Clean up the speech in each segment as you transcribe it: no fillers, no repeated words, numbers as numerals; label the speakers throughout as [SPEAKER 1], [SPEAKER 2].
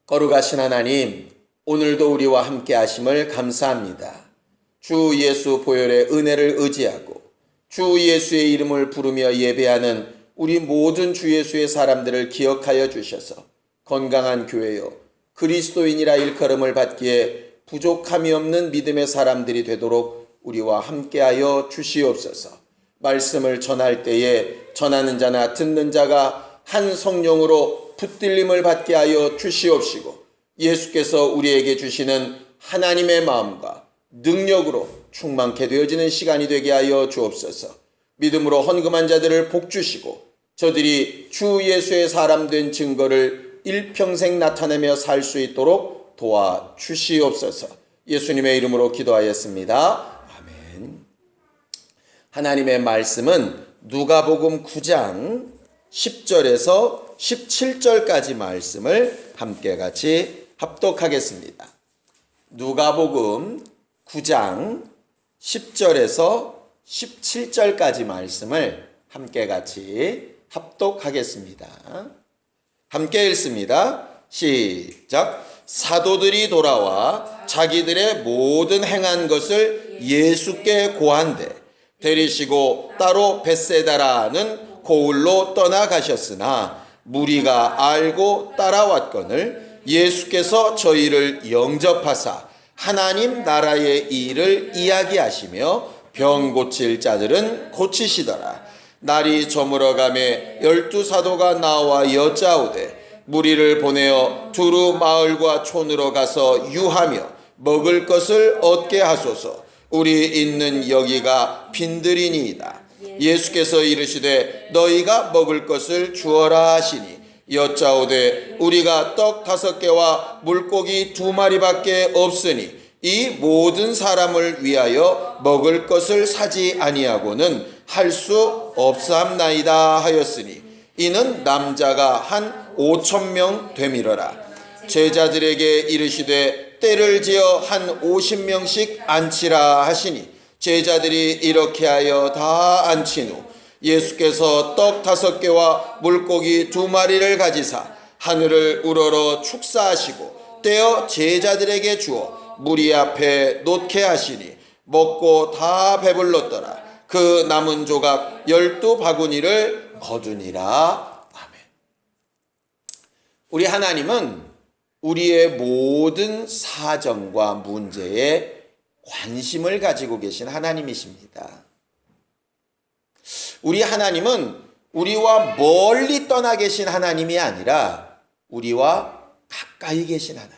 [SPEAKER 1] 거룩하신 하나님, 오늘도 우리와 함께 하심을 감사합니다. 주 예수 보혈의 은혜를 의지하고 주 예수의 이름을 부르며 예배하는 우리 모든 주 예수의 사람들을 기억하여 주셔서 건강한 교회요 그리스도인이라 일컬음을 받기에 부족함이 없는 믿음의 사람들이 되도록 우리와 함께하여 주시옵소서. 말씀을 전할 때에 전하는 자나 듣는 자가 한 성령으로 붙들림을 받게 하여 주시옵시고, 예수께서 우리에게 주시는 하나님의 마음과 능력으로 충만케 되어지는 시간이 되게 하여 주옵소서. 믿음으로 헌금한 자들을 복주시고 저들이 주 예수의 사람 된 증거를 일평생 나타내며 살 수 있도록 도와주시옵소서. 예수님의 이름으로 기도하였습니다. 아멘. 하나님의 말씀은 누가복음 9장 10절에서 17절까지 말씀을 함께 같이 합독하겠습니다. 누가복음 9장 10절에서 17절까지 말씀을 함께 같이 합독하겠습니다. 함께 읽습니다. 시작. 사도들이 돌아와 자기들의 모든 행한 것을 예수께 고한대 데리시고 따로 벳세다라는 고을로 떠나가셨으나 무리가 알고 따라왔거늘 예수께서 저희를 영접하사 하나님 나라의 일을 이야기하시며 병 고칠 자들은 고치시더라. 날이 저물어가매 12사도가 나와 여짜오되 무리를 보내어 두루 마을과 촌으로 가서 유하며 먹을 것을 얻게 하소서. 우리 있는 여기가 빈들이니이다. 예수께서 이르시되 너희가 먹을 것을 주어라 하시니 여짜오되 우리가 떡 5개와 물고기 2마리밖에 없으니 이 모든 사람을 위하여 먹을 것을 사지 아니하고는 할 수 없사옵나이다 하였으니 이는 남자가 한 5,000명 되밀어라. 제자들에게 이르시되 때를 지어 한 50명씩 앉히라 하시니 제자들이 이렇게 하여 다 앉힌 후 예수께서 떡 5개와 물고기 2마리를 가지사 하늘을 우러러 축사하시고 떼어 제자들에게 주어 무리 앞에 놓게 하시니 먹고 다 배불렀더라. 그 남은 조각 12바구니를 거두니라. 아멘. 우리 하나님은 우리의 모든 사정과 문제에 관심을 가지고 계신 하나님이십니다. 우리 하나님은 우리와 멀리 떠나 계신 하나님이 아니라 우리와 가까이 계신 하나님.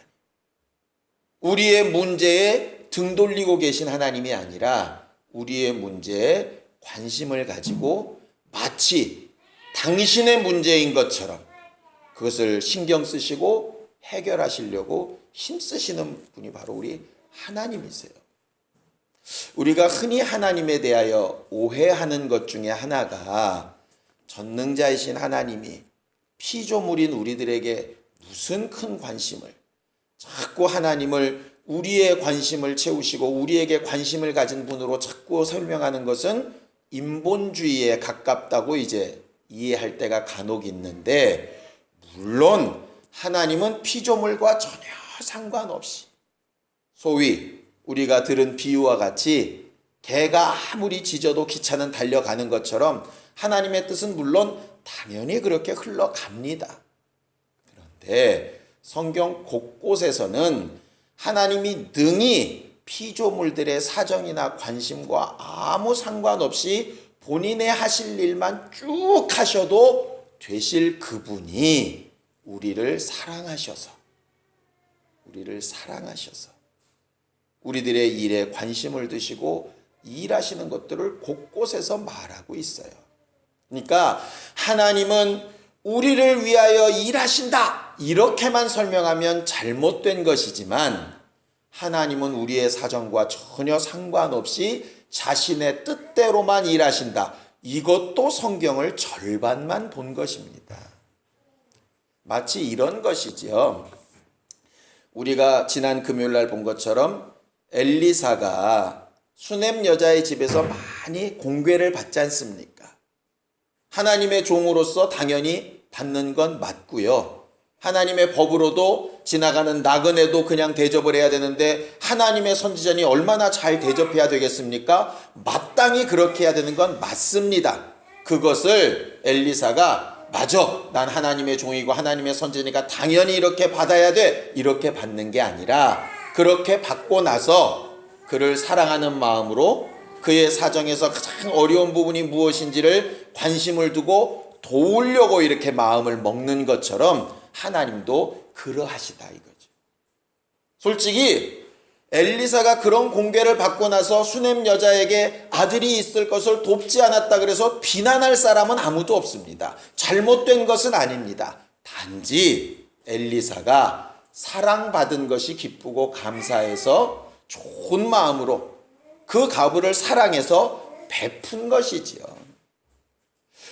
[SPEAKER 1] 우리의 문제에 등 돌리고 계신 하나님이 아니라 우리의 문제에 관심을 가지고 마치 당신의 문제인 것처럼 그것을 신경 쓰시고 해결하시려고 힘쓰시는 분이 바로 우리 하나님이세요. 우리가 흔히 하나님에 대하여 오해하는 것 중에 하나가 전능자이신 하나님이 피조물인 우리들에게 무슨 큰 관심을, 자꾸 하나님을 우리의 관심을 채우시고 우리에게 관심을 가진 분으로 자꾸 설명하는 것은 인본주의에 가깝다고 이제 이해할 때가 간혹 있는데, 물론 하나님은 피조물과 전혀 상관없이 소위 우리가 들은 비유와 같이 개가 아무리 짖어도 기차는 달려가는 것처럼 하나님의 뜻은 물론 당연히 그렇게 흘러갑니다. 그런데 성경 곳곳에서는 하나님이 능히 피조물들의 사정이나 관심과 아무 상관없이 본인의 하실 일만 쭉 하셔도 되실 그분이 우리를 사랑하셔서 우리들의 일에 관심을 두시고 일하시는 것들을 곳곳에서 말하고 있어요. 그러니까 하나님은 우리를 위하여 일하신다 이렇게만 설명하면 잘못된 것이지만, 하나님은 우리의 사정과 전혀 상관없이 자신의 뜻대로만 일하신다, 이것도 성경을 절반만 본 것입니다. 마치 이런 것이죠. 우리가 지난 금요일날 본 것처럼 엘리사가 수넴 여자의 집에서 많이 공궤를 받지 않습니까? 하나님의 종으로서 당연히 받는 건 맞고요. 하나님의 법으로도 지나가는 나그네도 그냥 대접을 해야 되는데 하나님의 선지자니 얼마나 잘 대접해야 되겠습니까? 마땅히 그렇게 해야 되는 건 맞습니다. 그것을 엘리사가 맞아, 난 하나님의 종이고 하나님의 선지자니까 당연히 이렇게 받아야 돼, 이렇게 받는 게 아니라 그렇게 받고 나서 그를 사랑하는 마음으로 그의 사정에서 가장 어려운 부분이 무엇인지를 관심을 두고 도우려고 이렇게 마음을 먹는 것처럼 하나님도 그러하시다 이거죠. 솔직히 엘리사가 그런 공개를 받고 나서 수넴 여자에게 아들이 있을 것을 돕지 않았다 그래서 비난할 사람은 아무도 없습니다. 잘못된 것은 아닙니다. 단지 엘리사가 사랑받은 것이 기쁘고 감사해서 좋은 마음으로 그 가부를 사랑해서 베푼 것이지요.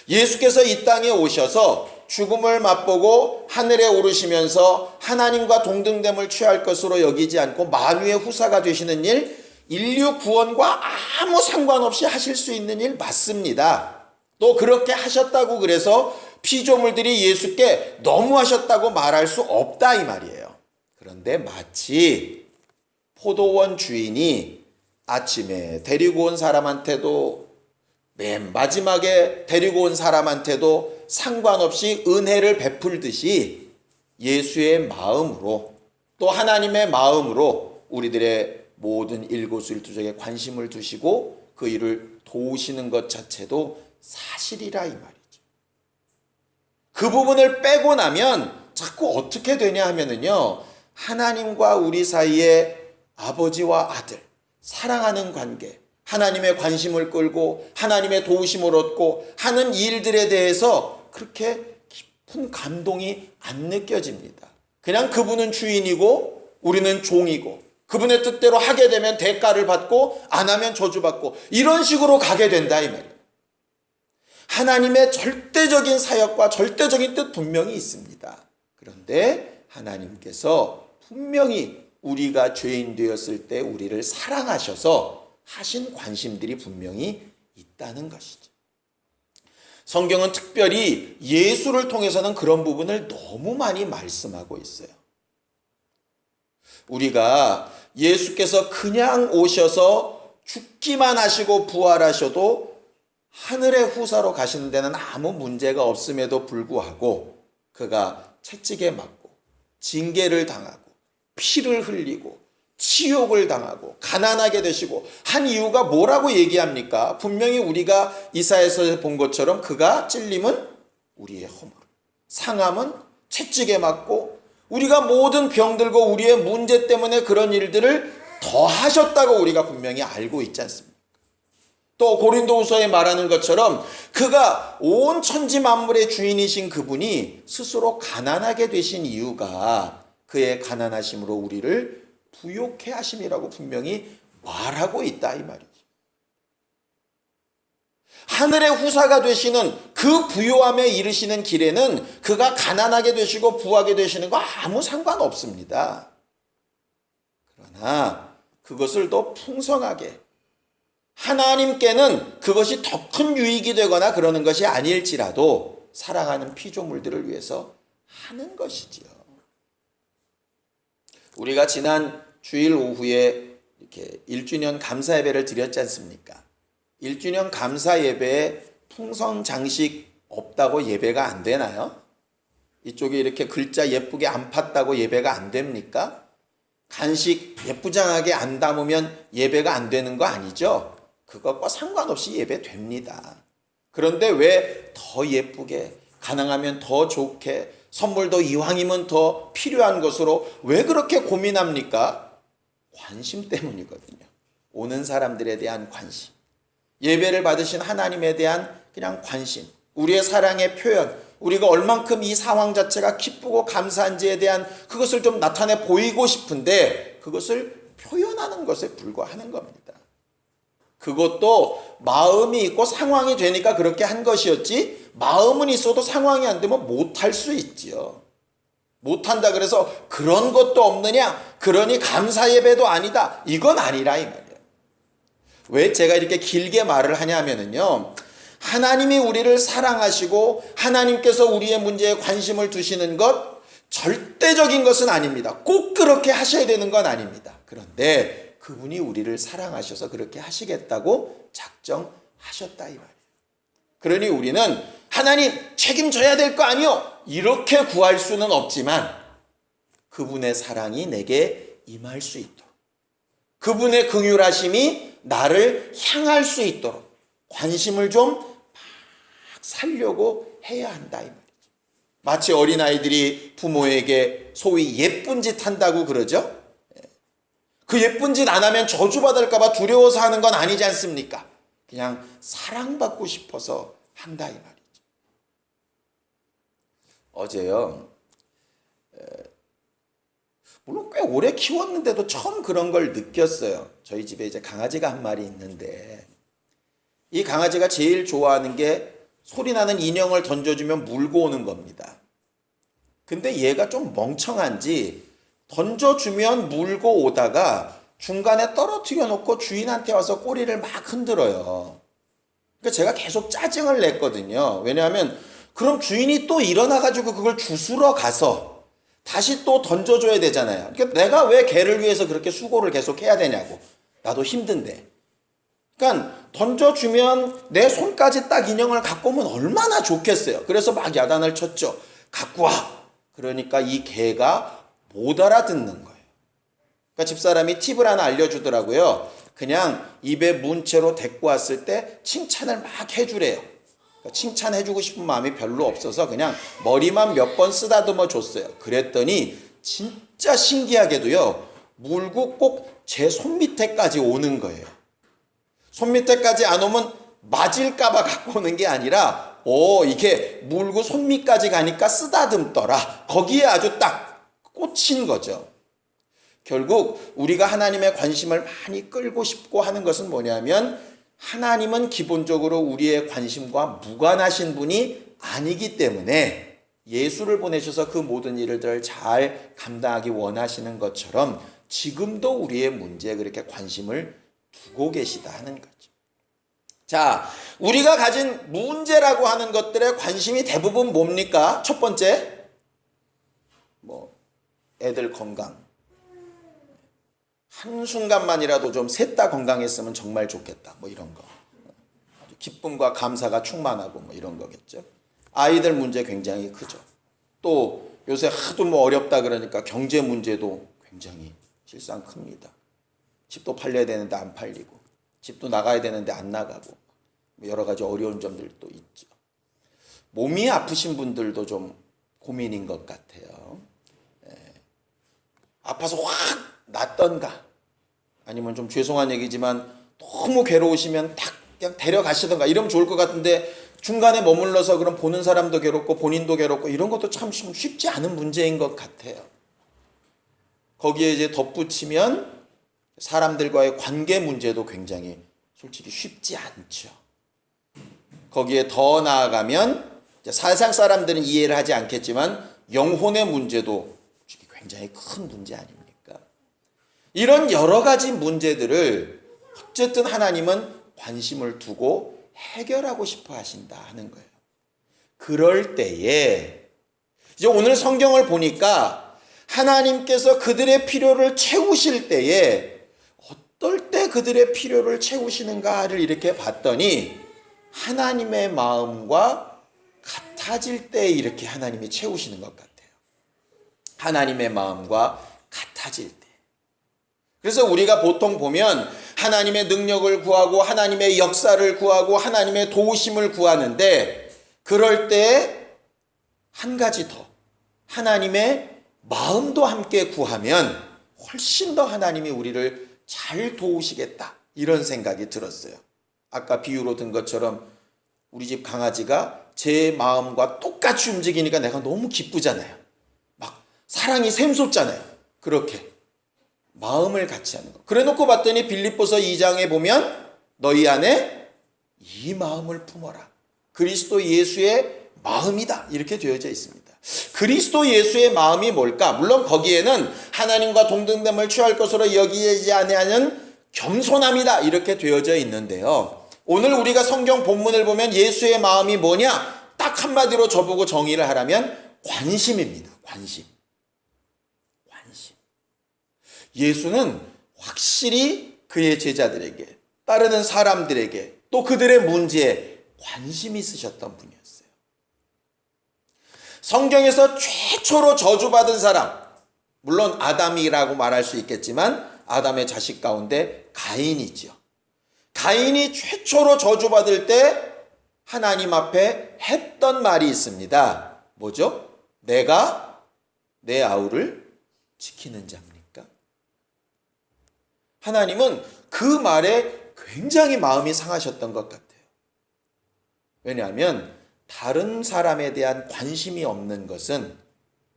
[SPEAKER 1] 예수께서 이 땅에 오셔서 죽음을 맛보고 하늘에 오르시면서 하나님과 동등됨을 취할 것으로 여기지 않고 만유의 후사가 되시는 일, 인류 구원과 아무 상관없이 하실 수 있는 일 맞습니다. 또 그렇게 하셨다고 그래서 피조물들이 예수께 너무하셨다고 말할 수 없다 이 말이에요. 그런데 마치 포도원 주인이 아침에 데리고 온 사람한테도 맨 마지막에 데리고 온 사람한테도 상관없이 은혜를 베풀듯이 예수의 마음으로 또 하나님의 마음으로 우리들의 모든 일거수일투족에 관심을 두시고 그 일을 도우시는 것 자체도 사실이라 이 말이죠. 그 부분을 빼고 나면 자꾸 어떻게 되냐 하면은요, 하나님과 우리 사이에 아버지와 아들, 사랑하는 관계, 하나님의 관심을 끌고 하나님의 도우심을 얻고 하는 일들에 대해서 그렇게 깊은 감동이 안 느껴집니다. 그냥 그분은 주인이고 우리는 종이고 그분의 뜻대로 하게 되면 대가를 받고 안 하면 저주받고 이런 식으로 가게 된다 이 말이에요. 하나님의 절대적인 사역과 절대적인 뜻 분명히 있습니다. 그런데 하나님께서 분명히 우리가 죄인 되었을 때 우리를 사랑하셔서 하신 관심들이 분명히 있다는 것이죠. 성경은 특별히 예수를 통해서는 그런 부분을 너무 많이 말씀하고 있어요. 우리가 예수께서 그냥 오셔서 죽기만 하시고 부활하셔도 하늘의 후사로 가시는 데는 아무 문제가 없음에도 불구하고 그가 채찍에 맞고 징계를 당하고 피를 흘리고 치욕을 당하고 가난하게 되시고 한 이유가 뭐라고 얘기합니까? 분명히 우리가 이사야에서 본 것처럼 그가 찔림은 우리의 허물, 상함은 채찍에 맞고 우리가 모든 병들고 우리의 문제 때문에 그런 일들을 더 하셨다고 우리가 분명히 알고 있지 않습니까? 또 고린도후서에 말하는 것처럼 그가 온 천지 만물의 주인이신 그분이 스스로 가난하게 되신 이유가 그의 가난하심으로 우리를 부욕해 하심이라고 분명히 말하고 있다 이 말이죠. 하늘의 후사가 되시는 그 부요함에 이르시는 길에는 그가 가난하게 되시고 부하게 되시는 거 아무 상관없습니다. 그러나 그것을 더 풍성하게 하나님께는 그것이 더 큰 유익이 되거나 그러는 것이 아닐지라도 사랑하는 피조물들을 위해서 하는 것이지요. 우리가 지난 주일 오후에 이렇게 1주년 감사 예배를 드렸지 않습니까? 1주년 감사 예배에 풍선 장식 없다고 예배가 안 되나요? 이쪽에 이렇게 글자 예쁘게 안 팠다고 예배가 안 됩니까? 간식 예쁘장하게 안 담으면 예배가 안 되는 거 아니죠? 그것과 상관없이 예배 됩니다. 그런데 왜 더 예쁘게, 가능하면 더 좋게, 선물도 이왕이면 더 필요한 것으로 왜 그렇게 고민합니까? 관심 때문이거든요. 오는 사람들에 대한 관심, 예배를 받으신 하나님에 대한 그냥 관심, 우리의 사랑의 표현, 우리가 얼만큼 이 상황 자체가 기쁘고 감사한지에 대한 그것을 좀 나타내 보이고 싶은데 그것을 표현하는 것에 불과하는 겁니다. 그것도 마음이 있고 상황이 되니까 그렇게 한 것이었지, 마음은 있어도 상황이 안 되면 못할 수 있지요. 못한다 그래서 그런 것도 없느냐, 그러니 감사 예배도 아니다, 이건 아니라 이 말이에요. 왜 제가 이렇게 길게 말을 하냐면요, 하나님이 우리를 사랑하시고 하나님께서 우리의 문제에 관심을 두시는 것, 절대적인 것은 아닙니다. 꼭 그렇게 하셔야 되는 건 아닙니다. 그런데 그분이 우리를 사랑하셔서 그렇게 하시겠다고 작정하셨다 이 말이에요. 그러니 우리는 하나님 책임져야 될 거 아니요, 이렇게 구할 수는 없지만 그분의 사랑이 내게 임할 수 있도록, 그분의 긍휼하심이 나를 향할 수 있도록 관심을 좀 막 살려고 해야 한다 이 말이죠. 마치 어린아이들이 부모에게 소위 예쁜 짓 한다고 그러죠. 그 예쁜 짓 안 하면 저주받을까 봐 두려워서 하는 건 아니지 않습니까? 그냥 사랑받고 싶어서 한다 이 말이죠. 어제요, 물론 꽤 오래 키웠는데도 처음 그런 걸 느꼈어요. 저희 집에 이제 강아지가 한 마리 있는데 이 강아지가 제일 좋아하는 게 소리 나는 인형을 던져주면 물고 오는 겁니다. 근데 얘가 좀 멍청한지 던져주면 물고 오다가 중간에 떨어뜨려 놓고 주인한테 와서 꼬리를 막 흔들어요. 그러니까 제가 계속 짜증을 냈거든요. 왜냐하면 그럼 주인이 또 일어나가지고 그걸 주스러 가서 다시 또 던져줘야 되잖아요. 그러니까 내가 왜 걔를 위해서 그렇게 수고를 계속 해야 되냐고. 나도 힘든데. 그러니까 던져주면 내 손까지 딱 인형을 갖고 오면 얼마나 좋겠어요. 그래서 막 야단을 쳤죠. 갖고 와. 그러니까 이 개가 못 알아듣는 거예요. 그러니까 집사람이 팁을 하나 알려주더라고요. 그냥 입에 문채로 데리고 왔을 때 칭찬을 막 해주래요. 그러니까 칭찬해주고 싶은 마음이 별로 없어서 그냥 머리만 몇 번 쓰다듬어 줬어요. 그랬더니 진짜 신기하게도요, 물고 꼭 제 손밑에까지 오는 거예요. 손밑에까지 안 오면 맞을까봐 갖고 오는 게 아니라 이게 물고 손밑까지 가니까 쓰다듬더라. 거기에 아주 딱 꽂힌 거죠. 결국 우리가 하나님의 관심을 많이 끌고 싶고 하는 것은 뭐냐면 하나님은 기본적으로 우리의 관심과 무관하신 분이 아니기 때문에 예수를 보내셔서 그 모든 일들을 잘 감당하기 원하시는 것처럼 지금도 우리의 문제에 그렇게 관심을 두고 계시다 하는 거죠. 자, 우리가 가진 문제라고 하는 것들의 관심이 대부분 뭡니까? 첫 번째, 애들 건강. 한순간만이라도 좀 셋 다 건강했으면 정말 좋겠다. 이런 거. 아주 기쁨과 감사가 충만하고 이런 거겠죠. 아이들 문제 굉장히 크죠. 또 요새 하도 어렵다 그러니까 경제 문제도 굉장히 실상 큽니다. 집도 팔려야 되는데 안 팔리고, 집도 나가야 되는데 안 나가고, 여러 가지 어려운 점들도 있죠. 몸이 아프신 분들도 좀 고민인 것 같아요. 아파서 확 낫던가, 아니면 좀 죄송한 얘기지만 너무 괴로우시면 탁 그냥 데려가시던가 이러면 좋을 것 같은데 중간에 머물러서 그럼 보는 사람도 괴롭고 본인도 괴롭고 이런 것도 참 쉽지 않은 문제인 것 같아요. 거기에 이제 덧붙이면 사람들과의 관계 문제도 굉장히 솔직히 쉽지 않죠. 거기에 더 나아가면 세상 사람들은 이해를 하지 않겠지만 영혼의 문제도 솔직히 굉장히 큰 문제 아닙니까? 이런 여러 가지 문제들을 어쨌든 하나님은 관심을 두고 해결하고 싶어 하신다 하는 거예요. 그럴 때에 이제 오늘 성경을 보니까 하나님께서 그들의 필요를 채우실 때에 어떨 때 그들의 필요를 채우시는가를 이렇게 봤더니 하나님의 마음과 같아질 때 이렇게 하나님이 채우시는 것 같아요. 하나님의 마음과 같아질 때. 그래서 우리가 보통 보면 하나님의 능력을 구하고 하나님의 역사를 구하고 하나님의 도우심을 구하는데 그럴 때 한 가지 더 하나님의 마음도 함께 구하면 훨씬 더 하나님이 우리를 잘 도우시겠다 이런 생각이 들었어요. 아까 비유로 든 것처럼 우리 집 강아지가 제 마음과 똑같이 움직이니까 내가 너무 기쁘잖아요. 막 사랑이 샘솟잖아요. 그렇게 마음을 같이 하는 거. 그래 놓고 봤더니 빌립보서 2장에 보면 너희 안에 이 마음을 품어라. 그리스도 예수의 마음이다. 이렇게 되어져 있습니다. 그리스도 예수의 마음이 뭘까? 물론 거기에는 하나님과 동등됨을 취할 것으로 여기지 아니하는 겸손함이다. 이렇게 되어져 있는데요. 오늘 우리가 성경 본문을 보면 예수의 마음이 뭐냐? 딱 한마디로 저보고 정의를 하라면 관심입니다. 관심. 관심. 예수는 확실히 그의 제자들에게, 따르는 사람들에게, 또 그들의 문제에 관심이 있으셨던 분이었어요. 성경에서 최초로 저주받은 사람, 물론 아담이라고 말할 수 있겠지만 아담의 자식 가운데 가인이지요. 가인이 최초로 저주받을 때 하나님 앞에 했던 말이 있습니다. 뭐죠? 내가 내 아우를 지키는 자입니까? 하나님은 그 말에 굉장히 마음이 상하셨던 것 같아요. 왜냐하면 다른 사람에 대한 관심이 없는 것은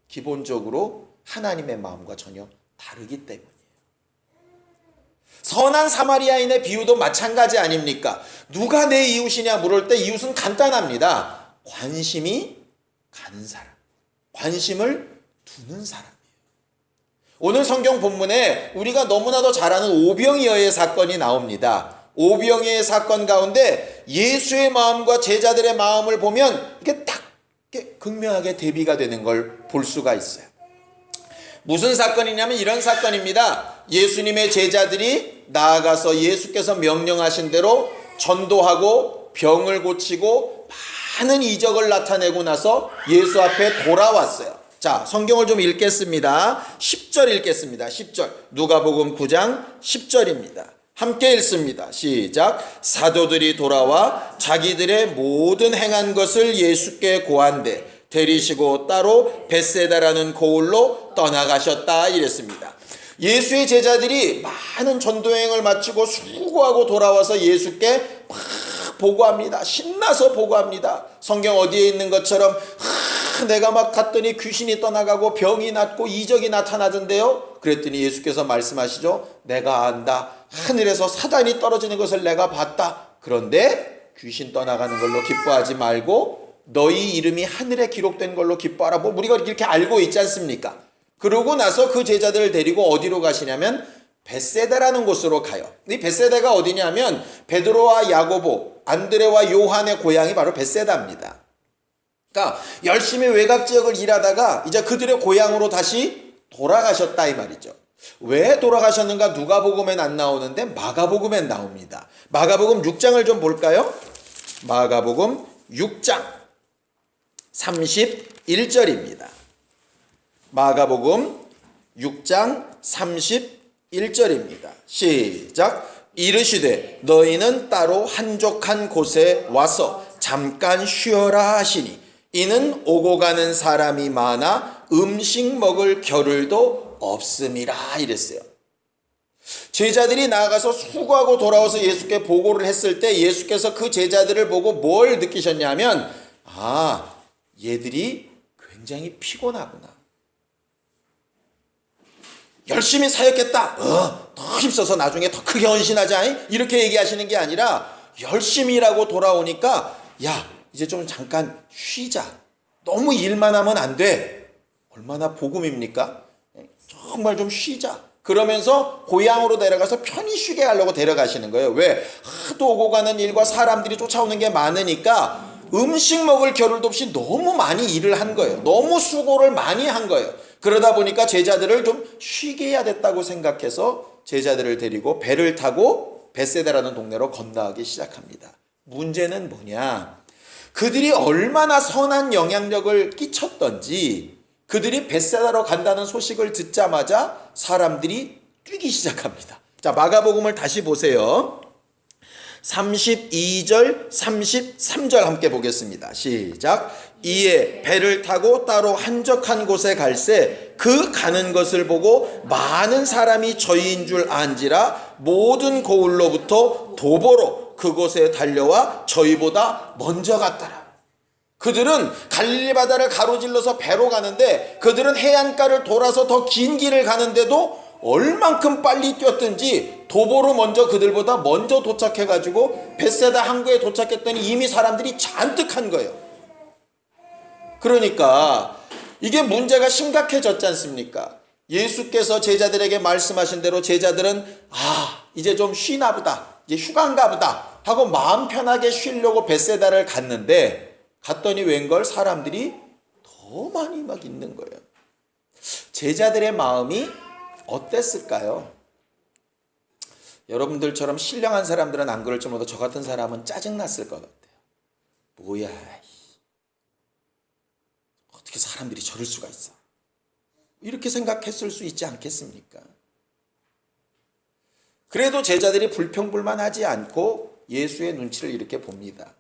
[SPEAKER 1] 기본적으로 하나님의 마음과 전혀 다르기 때문이에요. 선한 사마리아인의 비유도 마찬가지 아닙니까? 누가 내 이웃이냐 물을 때 이웃은 간단합니다. 관심이 가는 사람, 관심을 두는 사람이에요. 오늘 성경 본문에 우리가 너무나도 잘 아는 오병이어의 사건이 나옵니다. 오병이어의 사건 가운데 예수의 마음과 제자들의 마음을 보면 이게 딱 극명하게 대비가 되는 걸 볼 수가 있어요. 무슨 사건이냐면 이런 사건입니다. 예수님의 제자들이 나아가서 예수께서 명령하신 대로 전도하고 병을 고치고 많은 이적을 나타내고 나서 예수 앞에 돌아왔어요. 자, 성경을 좀 읽겠습니다. 10절 읽겠습니다. 10절. 누가복음 9장 10절입니다. 함께 읽습니다. 시작. 사도들이 돌아와 자기들의 모든 행한 것을 예수께 고한대 데리시고 따로 벳세다라는 고을로 떠나가셨다 이랬습니다. 예수의 제자들이 많은 전도여행을 마치고 수고하고 돌아와서 예수께 막 보고합니다. 신나서 보고합니다. 성경 어디에 있는 것처럼 내가 막 갔더니 귀신이 떠나가고 병이 낫고 이적이 나타나던데요. 그랬더니 예수께서 말씀하시죠. 내가 안다. 하늘에서 사단이 떨어지는 것을 내가 봤다. 그런데 귀신 떠나가는 걸로 기뻐하지 말고 너희 이름이 하늘에 기록된 걸로 기뻐하라. 뭐 우리가 이렇게 알고 있지 않습니까? 그러고 나서 그 제자들을 데리고 어디로 가시냐면 벳세다라는 곳으로 가요. 이 벳세다가 어디냐면 베드로와 야고보, 안드레와 요한의 고향이 바로 벳세다입니다. 그러니까 열심히 외곽 지역을 일하다가 이제 그들의 고향으로 다시 돌아가셨다 이 말이죠. 왜 돌아가셨는가 누가복음엔 안 나오는데 마가복음엔 나옵니다. 마가복음 6장을 좀 볼까요? 마가복음 6장 31절입니다. 마가복음 6장 31절입니다. 시작. 이르시되 너희는 따로 한적한 곳에 와서 잠깐 쉬어라 하시니 이는 오고 가는 사람이 많아 음식 먹을 겨를도 없음이라 이랬어요. 제자들이 나아가서 수고하고 돌아와서 예수께 보고를 했을 때 예수께서 그 제자들을 보고 뭘 느끼셨냐면 얘들이 굉장히 피곤하구나. 열심히 사역했다. 더 힘써서 나중에 더 크게 헌신하자. 이렇게 얘기하시는 게 아니라 열심히 일하고 돌아오니까 야 이제 좀 잠깐 쉬자. 너무 일만 하면 안 돼. 얼마나 복음입니까? 정말 좀 쉬자. 그러면서 고향으로 내려가서 편히 쉬게 하려고 데려가시는 거예요. 왜? 하도 오고 가는 일과 사람들이 쫓아오는 게 많으니까 음식 먹을 겨를도 없이 너무 많이 일을 한 거예요. 너무 수고를 많이 한 거예요. 그러다 보니까 제자들을 좀 쉬게 해야 됐다고 생각해서 제자들을 데리고 배를 타고 벳세다라는 동네로 건너가기 시작합니다. 문제는 뭐냐? 그들이 얼마나 선한 영향력을 끼쳤던지 그들이 벳세다로 간다는 소식을 듣자마자 사람들이 뛰기 시작합니다. 자, 마가복음을 다시 보세요. 32절, 33절 함께 보겠습니다. 시작. 이에 배를 타고 따로 한적한 곳에 갈새 그 가는 것을 보고 많은 사람이 저희인 줄 안지라 모든 고을로부터 도보로 그곳에 달려와 저희보다 먼저 갔더라. 그들은 갈릴리 바다를 가로질러서 배로 가는데 그들은 해안가를 돌아서 더 긴 길을 가는데도 얼만큼 빨리 뛰었든지 도보로 먼저 그들보다 먼저 도착해가지고 벳세다 항구에 도착했더니 이미 사람들이 잔뜩 한 거예요. 그러니까 이게 문제가 심각해졌지 않습니까? 예수께서 제자들에게 말씀하신 대로 제자들은 이제 좀 쉬나 보다, 이제 휴가인가 보다 하고 마음 편하게 쉬려고 벳세다를 갔는데 갔더니 웬걸 사람들이 더 많이 막 있는 거예요. 제자들의 마음이 어땠을까요? 여러분들처럼 신령한 사람들은 안 그럴지 몰라도 저 같은 사람은 짜증났을 것 같아요. 뭐야, 어떻게 사람들이 저럴 수가 있어? 이렇게 생각했을 수 있지 않겠습니까? 그래도 제자들이 불평불만하지 않고 예수의 눈치를 이렇게 봅니다.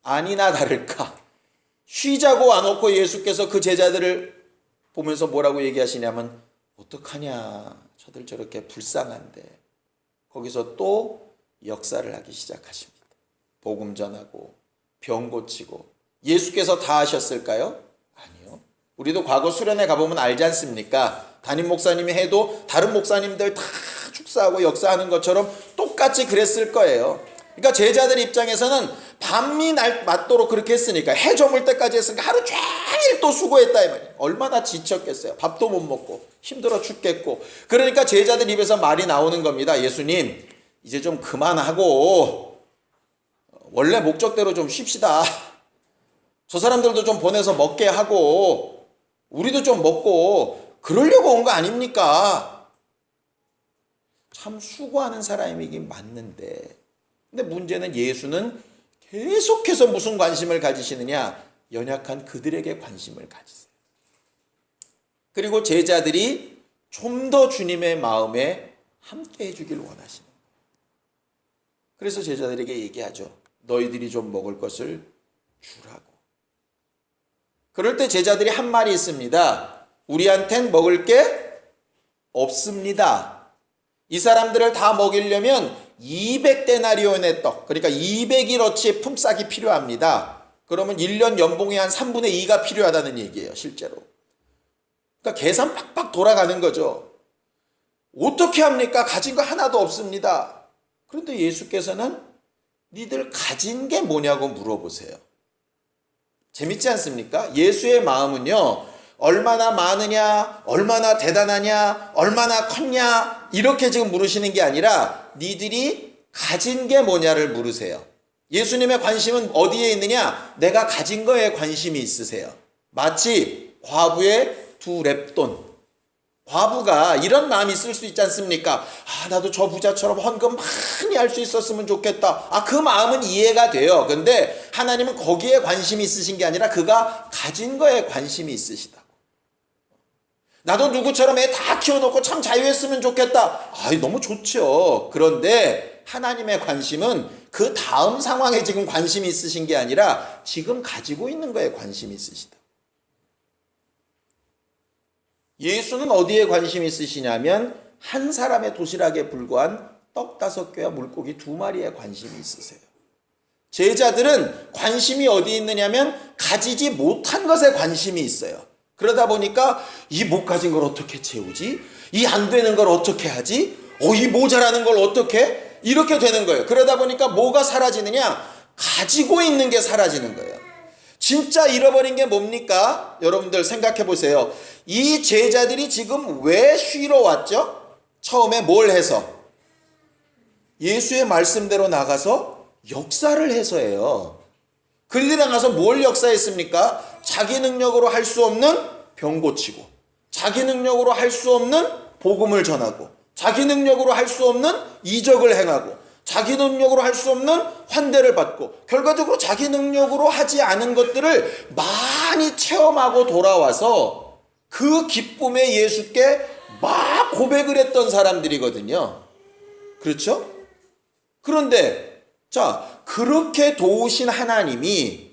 [SPEAKER 1] 아니나 다를까 쉬자고 와놓고 예수께서 그 제자들을 보면서 뭐라고 얘기하시냐면 어떡하냐, 저들 저렇게 불쌍한데. 거기서 또 역사를 하기 시작하십니다. 복음 전하고 병 고치고. 예수께서 다 하셨을까요? 아니요. 우리도 과거 수련회 가보면 알지 않습니까? 담임 목사님이 해도 다른 목사님들 다 축사하고 역사하는 것처럼 똑같이 그랬을 거예요. 그러니까 제자들 입장에서는 밤이 맞도록 그렇게 했으니까, 해 저물 때까지 했으니까 하루 종일 또 수고했다 이 말이에요. 얼마나 지쳤겠어요. 밥도 못 먹고 힘들어 죽겠고. 그러니까 제자들 입에서 말이 나오는 겁니다. 예수님, 이제 좀 그만하고 원래 목적대로 좀 쉽시다. 저 사람들도 좀 보내서 먹게 하고 우리도 좀 먹고 그러려고 온 거 아닙니까? 참 수고하는 사람이긴 맞는데, 근데 문제는 예수는 계속해서 무슨 관심을 가지시느냐? 연약한 그들에게 관심을 가지세요. 그리고 제자들이 좀 더 주님의 마음에 함께 해주길 원하시는 거예요. 그래서 제자들에게 얘기하죠. 너희들이 좀 먹을 것을 주라고. 그럴 때 제자들이 한 말이 있습니다. 우리한텐 먹을 게 없습니다. 이 사람들을 다 먹이려면 200데나리온의 떡, 그러니까 200일어치의 품삯이 필요합니다. 그러면 1년 연봉의 한 3분의 2가 필요하다는 얘기예요, 실제로. 그러니까 계산 팍팍 돌아가는 거죠. 어떻게 합니까? 가진 거 하나도 없습니다. 그런데 예수께서는 니들 가진 게 뭐냐고 물어보세요. 재밌지 않습니까? 예수의 마음은요, 얼마나 많으냐, 얼마나 대단하냐, 얼마나 컸냐, 이렇게 지금 물으시는 게 아니라 니들이 가진 게 뭐냐를 물으세요. 예수님의 관심은 어디에 있느냐? 내가 가진 거에 관심이 있으세요. 마치 과부의 2렙돈. 과부가 이런 마음이 있을 수 있지 않습니까? 나도 저 부자처럼 헌금 많이 할 수 있었으면 좋겠다. 그 마음은 이해가 돼요. 근데 하나님은 거기에 관심이 있으신 게 아니라 그가 가진 거에 관심이 있으시다고. 나도 누구처럼 애 다 키워놓고 참 자유했으면 좋겠다. 너무 좋죠. 그런데 하나님의 관심은 그 다음 상황에 지금 관심이 있으신 게 아니라 지금 가지고 있는 거에 관심이 있으시다. 예수는 어디에 관심이 있으시냐면 한 사람의 도시락에 불과한 떡 5개와 물고기 2마리에 관심이 있으세요. 제자들은 관심이 어디 있느냐면 가지지 못한 것에 관심이 있어요. 그러다 보니까 이 못 가진 걸 어떻게 채우지? 이 안 되는 걸 어떻게 하지? 이 모자라는 걸 어떻게? 이렇게 되는 거예요. 그러다 보니까 뭐가 사라지느냐? 가지고 있는 게 사라지는 거예요. 진짜 잃어버린 게 뭡니까? 여러분들 생각해 보세요. 이 제자들이 지금 왜 쉬러 왔죠? 처음에 뭘 해서? 예수의 말씀대로 나가서 역사를 해서예요. 그들이 나가서 뭘 역사했습니까? 자기 능력으로 할 수 없는 병 고치고, 자기 능력으로 할 수 없는 복음을 전하고, 자기 능력으로 할 수 없는 이적을 행하고, 자기 능력으로 할 수 없는 환대를 받고, 결과적으로 자기 능력으로 하지 않은 것들을 많이 체험하고 돌아와서 그 기쁨에 예수께 막 고백을 했던 사람들이거든요. 그렇죠? 그런데 그렇게 도우신 하나님이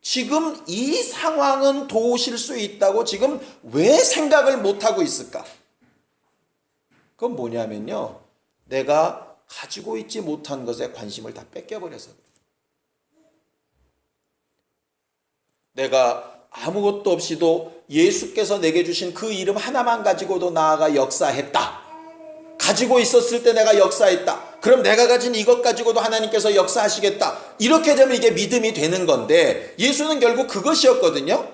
[SPEAKER 1] 지금 이 상황은 도우실 수 있다고 지금 왜 생각을 못하고 있을까? 그건 뭐냐면요, 내가 가지고 있지 못한 것에 관심을 다 뺏겨버려서 그래요. 내가 아무것도 없이도 예수께서 내게 주신 그 이름 하나만 가지고도 나아가 역사했다. 가지고 있었을 때 내가 역사했다. 그럼 내가 가진 이것 가지고도 하나님께서 역사하시겠다. 이렇게 되면 이게 믿음이 되는 건데, 예수는 결국 그것이었거든요.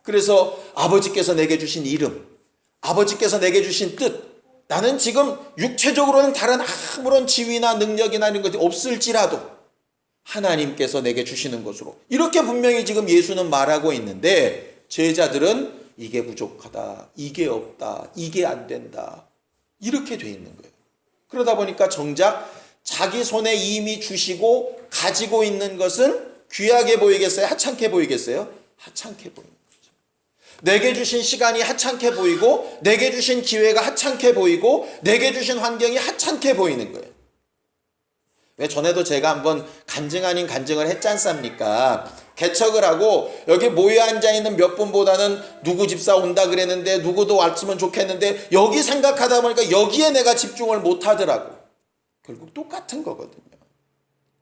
[SPEAKER 1] 그래서 아버지께서 내게 주신 이름, 아버지께서 내게 주신 뜻, 나는 지금 육체적으로는 다른 아무런 지위나 능력이나 이런 것이 없을지라도 하나님께서 내게 주시는 것으로, 이렇게 분명히 지금 예수는 말하고 있는데, 제자들은 이게 부족하다, 이게 없다, 이게 안 된다, 이렇게 돼 있는 거예요. 그러다 보니까 정작 자기 손에 이미 주시고 가지고 있는 것은 귀하게 보이겠어요? 하찮게 보이겠어요? 하찮게 보이는 거죠. 내게 주신 시간이 하찮게 보이고, 내게 주신 기회가 하찮게 보이고, 내게 주신 환경이 하찮게 보이는 거예요. 왜 전에도 제가 한번 간증 아닌 간증을 했지 않습니까? 개척을 하고 여기 모여 앉아있는 몇 분보다는 누구 집사 온다 그랬는데 누구도 왔으면 좋겠는데 여기 생각하다 보니까 여기에 내가 집중을 못하더라고. 결국 똑같은 거거든요.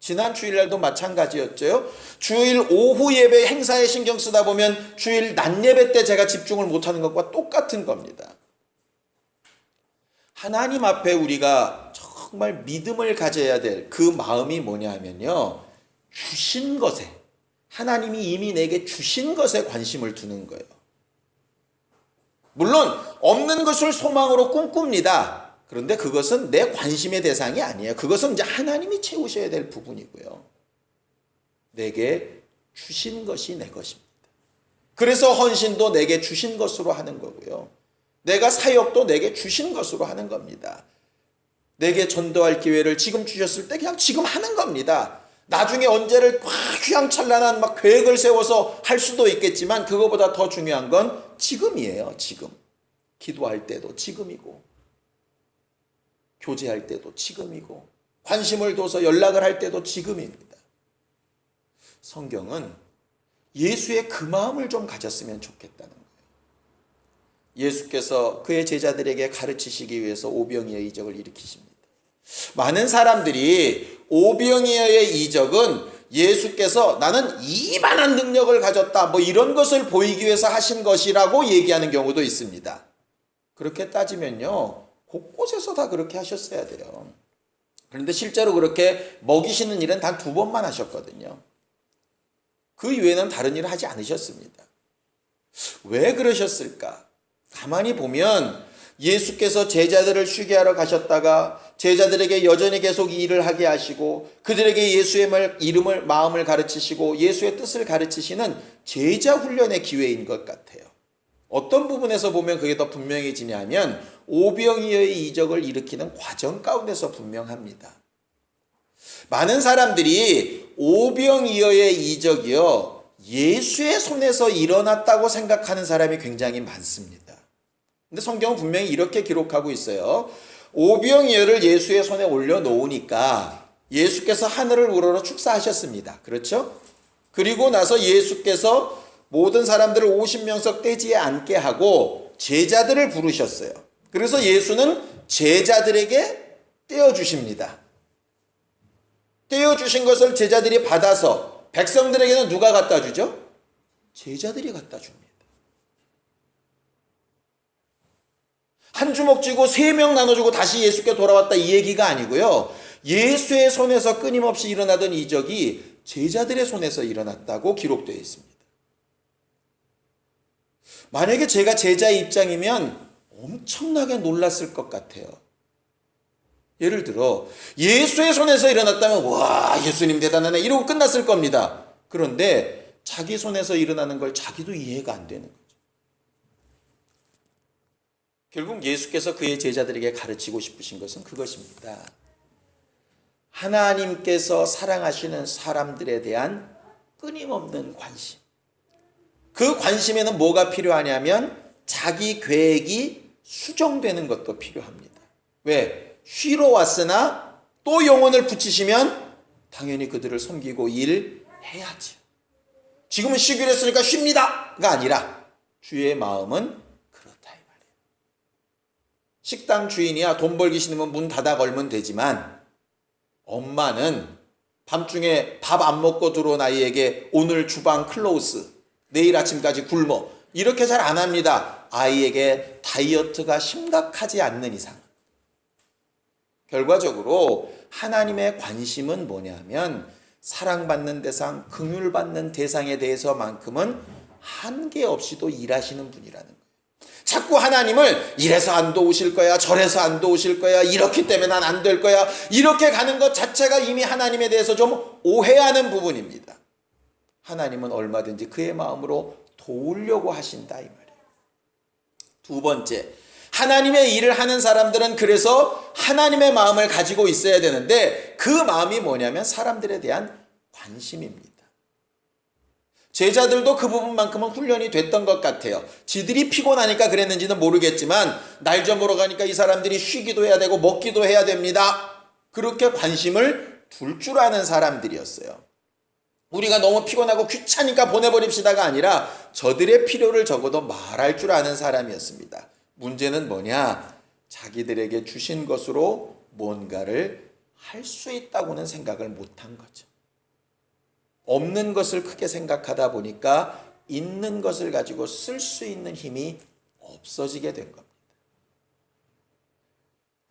[SPEAKER 1] 지난 주일날도 마찬가지였죠. 주일 오후 예배 행사에 신경 쓰다 보면 주일 낮 예배 때 제가 집중을 못하는 것과 똑같은 겁니다. 하나님 앞에 우리가 정말 믿음을 가져야 될 그 마음이 뭐냐 하면요, 주신 것에, 하나님이 이미 내게 주신 것에 관심을 두는 거예요. 물론 없는 것을 소망으로 꿈꿉니다. 그런데 그것은 내 관심의 대상이 아니에요. 그것은 이제 하나님이 채우셔야 될 부분이고요. 내게 주신 것이 내 것입니다. 그래서 헌신도 내게 주신 것으로 하는 거고요. 내가 사역도 내게 주신 것으로 하는 겁니다. 내게 전도할 기회를 지금 주셨을 때 그냥 지금 하는 겁니다. 나중에 언제를 휘황찬란한 막 계획을 세워서 할 수도 있겠지만 그거보다 더 중요한 건 지금이에요. 지금. 기도할 때도 지금이고, 교제할 때도 지금이고, 관심을 둬서 연락을 할 때도 지금입니다. 성경은 예수의 그 마음을 좀 가졌으면 좋겠다는 거예요. 예수께서 그의 제자들에게 가르치시기 위해서 오병이어의 이적을 일으키십니다. 많은 사람들이 오병이어의 이적은 예수께서 나는 이만한 능력을 가졌다, 뭐 이런 것을 보이기 위해서 하신 것이라고 얘기하는 경우도 있습니다. 그렇게 따지면요, 곳곳에서 다 그렇게 하셨어야 돼요. 그런데 실제로 그렇게 먹이시는 일은 단 2번만 하셨거든요. 그 이외에는 다른 일을 하지 않으셨습니다. 왜 그러셨을까? 가만히 보면 예수께서 제자들을 쉬게 하러 가셨다가 제자들에게 여전히 계속 일을 하게 하시고 그들에게 예수의 이름을, 마음을 가르치시고 예수의 뜻을 가르치시는 제자 훈련의 기회인 것 같아요. 어떤 부분에서 보면 그게 더 분명해지냐면 오병이어의 이적을 일으키는 과정 가운데서 분명합니다. 많은 사람들이 오병이어의 이적이요, 예수의 손에서 일어났다고 생각하는 사람이 굉장히 많습니다. 근데 성경은 분명히 이렇게 기록하고 있어요. 오병이어를 예수의 손에 올려놓으니까 예수께서 하늘을 우러러 축사하셨습니다. 그렇죠? 그리고 나서 예수께서 모든 사람들을 50명석 떼지에 앉게 하고 제자들을 부르셨어요. 그래서 예수는 제자들에게 떼어주십니다. 떼어주신 것을 제자들이 받아서 백성들에게는 누가 갖다 주죠? 제자들이 갖다 줍니다. 한 주먹 쥐고 3명 나눠주고 다시 예수께 돌아왔다 이 얘기가 아니고요. 예수의 손에서 끊임없이 일어나던 이적이 제자들의 손에서 일어났다고 기록되어 있습니다. 만약에 제가 제자의 입장이면 엄청나게 놀랐을 것 같아요. 예를 들어 예수의 손에서 일어났다면 와, 예수님 대단하네 이러고 끝났을 겁니다. 그런데 자기 손에서 일어나는 걸 자기도 이해가 안 되는 거죠. 결국 예수께서 그의 제자들에게 가르치고 싶으신 것은 그것입니다. 하나님께서 사랑하시는 사람들에 대한 끊임없는 관심. 그 관심에는 뭐가 필요하냐면 자기 계획이 수정되는 것도 필요합니다. 왜? 쉬러 왔으나 또 영혼을 붙이시면 당연히 그들을 섬기고 일해야지. 지금은 쉬기로 했으니까 쉽니다가 아니라 주의 마음은 그렇다 이 말이에요. 식당 주인이야 돈 벌기 싫으면 문 닫아 걸면 되지만 엄마는 밤중에 밥 안 먹고 들어온 아이에게 오늘 주방 클로즈, 내일 아침까지 굶어 이렇게 잘 안 합니다. 아이에게 다이어트가 심각하지 않는 이상. 결과적으로 하나님의 관심은 뭐냐면 사랑받는 대상, 긍휼받는 대상에 대해서만큼은 한계 없이도 일하시는 분이라는 거예요. 자꾸 하나님을 이래서 안 도우실 거야, 저래서 안 도우실 거야, 이렇기 때문에 난 안 될 거야, 이렇게 가는 것 자체가 이미 하나님에 대해서 좀 오해하는 부분입니다. 하나님은 얼마든지 그의 마음으로 도우려고 하신다 이 말이에요. 두 번째, 하나님의 일을 하는 사람들은 그래서 하나님의 마음을 가지고 있어야 되는데 그 마음이 뭐냐면 사람들에 대한 관심입니다. 제자들도 그 부분만큼은 훈련이 됐던 것 같아요. 지들이 피곤하니까 그랬는지는 모르겠지만 날 좀 보러 가니까 이 사람들이 쉬기도 해야 되고 먹기도 해야 됩니다. 그렇게 관심을 둘 줄 아는 사람들이었어요. 우리가 너무 피곤하고 귀찮으니까 보내버립시다가 아니라 저들의 필요를 적어도 말할 줄 아는 사람이었습니다. 문제는 뭐냐? 자기들에게 주신 것으로 뭔가를 할 수 있다고는 생각을 못한 거죠. 없는 것을 크게 생각하다 보니까 있는 것을 가지고 쓸 수 있는 힘이 없어지게 된 겁니다.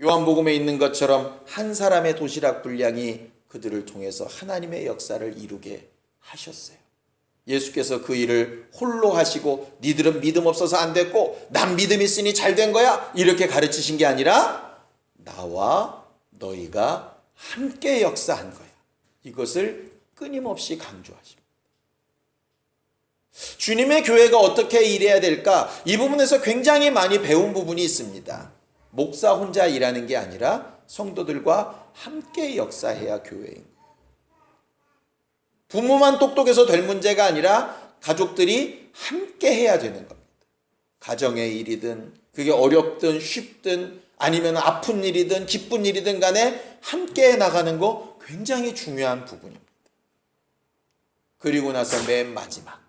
[SPEAKER 1] 요한복음에 있는 것처럼 한 사람의 도시락 분량이 그들을 통해서 하나님의 역사를 이루게 하셨어요. 예수께서 그 일을 홀로 하시고 니들은 믿음 없어서 안 됐고 난 믿음 있으니 잘 된 거야 이렇게 가르치신 게 아니라 나와 너희가 함께 역사한 거야. 이것을 끊임없이 강조하십니다. 주님의 교회가 어떻게 일해야 될까? 이 부분에서 굉장히 많이 배운 부분이 있습니다. 목사 혼자 일하는 게 아니라 성도들과 함께 역사해야 교회인 거예요. 부모만 똑똑해서 될 문제가 아니라 가족들이 함께 해야 되는 겁니다. 가정의 일이든 그게 어렵든 쉽든 아니면 아픈 일이든 기쁜 일이든 간에 함께 나가는 거 굉장히 중요한 부분입니다. 그리고 나서 맨 마지막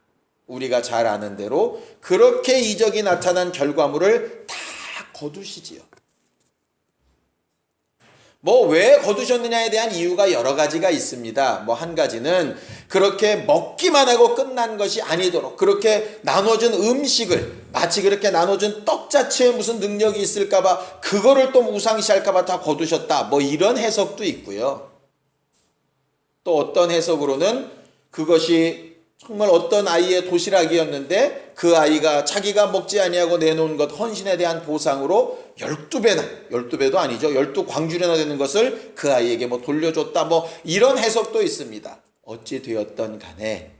[SPEAKER 1] 우리가 잘 아는 대로 그렇게 이적이 나타난 결과물을 다 거두시지요. 왜 거두셨느냐에 대한 이유가 여러 가지가 있습니다. 한 가지는 그렇게 먹기만 하고 끝난 것이 아니도록 그렇게 나눠준 음식을 마치 그렇게 나눠준 떡 자체에 무슨 능력이 있을까봐 그거를 또 우상시할까봐 다 거두셨다. 이런 해석도 있고요. 또 어떤 해석으로는 그것이 정말 어떤 아이의 도시락이었는데 그 아이가 자기가 먹지 아니하고 내놓은 것 헌신에 대한 보상으로 12배도 아니죠. 12광주려나 되는 것을 그 아이에게 돌려줬다. 이런 해석도 있습니다. 어찌 되었던 간에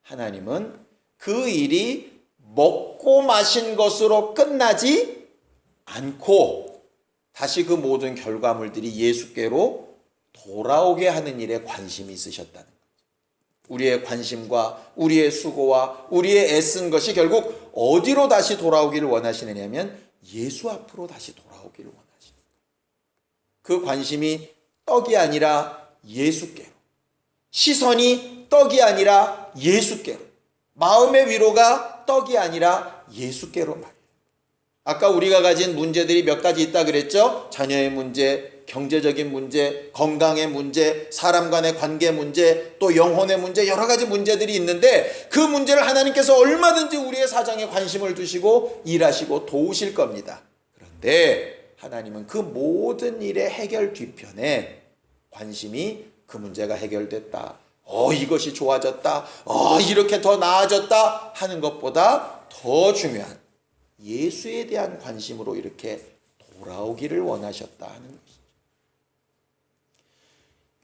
[SPEAKER 1] 하나님은 그 일이 먹고 마신 것으로 끝나지 않고 다시 그 모든 결과물들이 예수께로 돌아오게 하는 일에 관심이 있으셨다는 거죠. 우리의 관심과 우리의 수고와 우리의 애쓴 것이 결국 어디로 다시 돌아오기를 원하시느냐면 예수 앞으로 다시 돌아오기를 원하시는 거예요. 그 관심이 떡이 아니라 예수께로, 시선이 떡이 아니라 예수께로, 마음의 위로가 떡이 아니라 예수께로 말이에요. 아까 우리가 가진 문제들이 몇 가지 있다 그랬죠? 자녀의 문제, 경제적인 문제, 건강의 문제, 사람 간의 관계 문제, 또 영혼의 문제, 여러 가지 문제들이 있는데 그 문제를 하나님께서 얼마든지 우리의 사정에 관심을 두시고 일하시고 도우실 겁니다. 그런데 하나님은 그 모든 일의 해결 뒤편에 관심이 그 문제가 해결됐다. 이것이 좋아졌다. 이렇게 더 나아졌다 하는 것보다 더 중요한 예수에 대한 관심으로 이렇게 돌아오기를 원하셨다 하는 것이죠.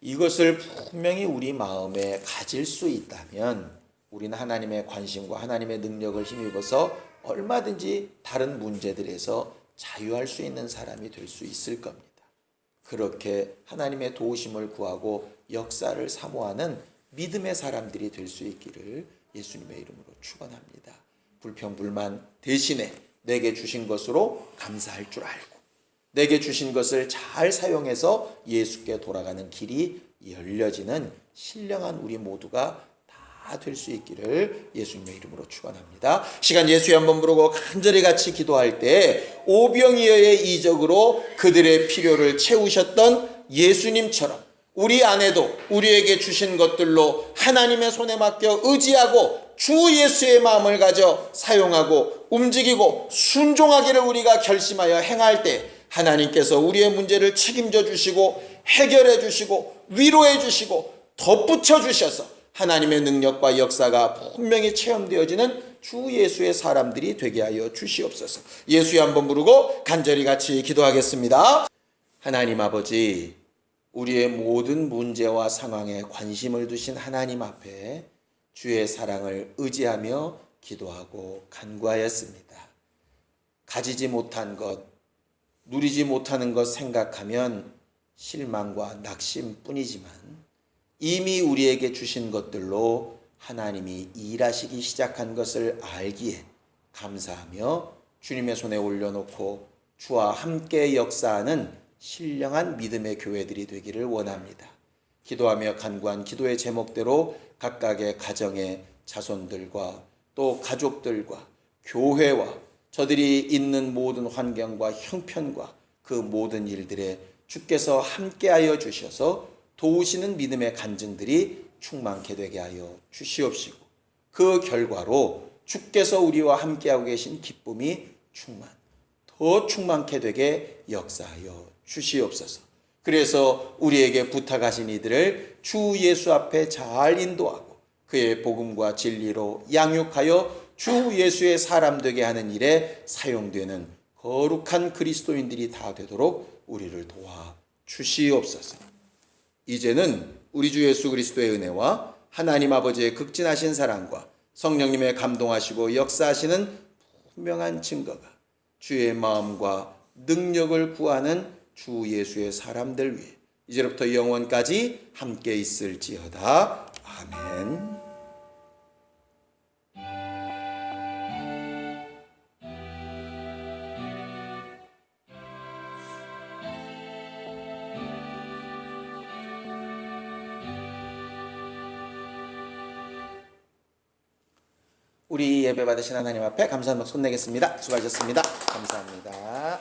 [SPEAKER 1] 이것을 분명히 우리 마음에 가질 수 있다면 우리는 하나님의 관심과 하나님의 능력을 힘입어서 얼마든지 다른 문제들에서 자유할 수 있는 사람이 될 수 있을 겁니다. 그렇게 하나님의 도우심을 구하고 역사를 사모하는 믿음의 사람들이 될 수 있기를 예수님의 이름으로 축원합니다. 불평불만 대신에 내게 주신 것으로 감사할 줄 알고 내게 주신 것을 잘 사용해서 예수께 돌아가는 길이 열려지는 신령한 우리 모두가 다 될 수 있기를 예수님의 이름으로 축원합니다. 시간 예수의 한번 부르고 간절히 같이 기도할 때 오병이어의 이적으로 그들의 필요를 채우셨던 예수님처럼 우리 안에도 우리에게 주신 것들로 하나님의 손에 맡겨 의지하고 주 예수의 마음을 가져 사용하고 움직이고 순종하기를 우리가 결심하여 행할 때 하나님께서 우리의 문제를 책임져 주시고 해결해 주시고 위로해 주시고 덧붙여 주셔서 하나님의 능력과 역사가 분명히 체험되어지는 주 예수의 사람들이 되게 하여 주시옵소서. 예수의 한번 부르고 간절히 같이 기도하겠습니다. 하나님 아버지, 우리의 모든 문제와 상황에 관심을 두신 하나님 앞에 주의 사랑을 의지하며 기도하고 간구하였습니다. 가지지 못한 것, 누리지 못하는 것 생각하면 실망과 낙심뿐이지만 이미 우리에게 주신 것들로 하나님이 일하시기 시작한 것을 알기에 감사하며 주님의 손에 올려놓고 주와 함께 역사하는 신령한 믿음의 교회들이 되기를 원합니다. 기도하며 간구한 기도의 제목대로 각각의 가정의 자손들과 또 가족들과 교회와 저들이 있는 모든 환경과 형편과 그 모든 일들에 주께서 함께하여 주셔서 도우시는 믿음의 간증들이 충만케 되게 하여 주시옵시고 그 결과로 주께서 우리와 함께하고 계신 기쁨이 더 충만케 되게 역사하여 주시옵소서. 그래서 우리에게 부탁하신 이들을 주 예수 앞에 잘 인도하고 그의 복음과 진리로 양육하여 주 예수의 사람 되게 하는 일에 사용되는 거룩한 그리스도인들이 다 되도록 우리를 도와 주시옵소서. 이제는 우리 주 예수 그리스도의 은혜와 하나님 아버지의 극진하신 사랑과 성령님의 감동하시고 역사하시는 분명한 증거가 주의 마음과 능력을 구하는 주 예수의 사람들 위해 이제부터 영원까지 함께 있을지어다. 아멘. 우리 예배 받으신 하나님 앞에 감사한 박수 내겠습니다. 수고하셨습니다. 감사합니다.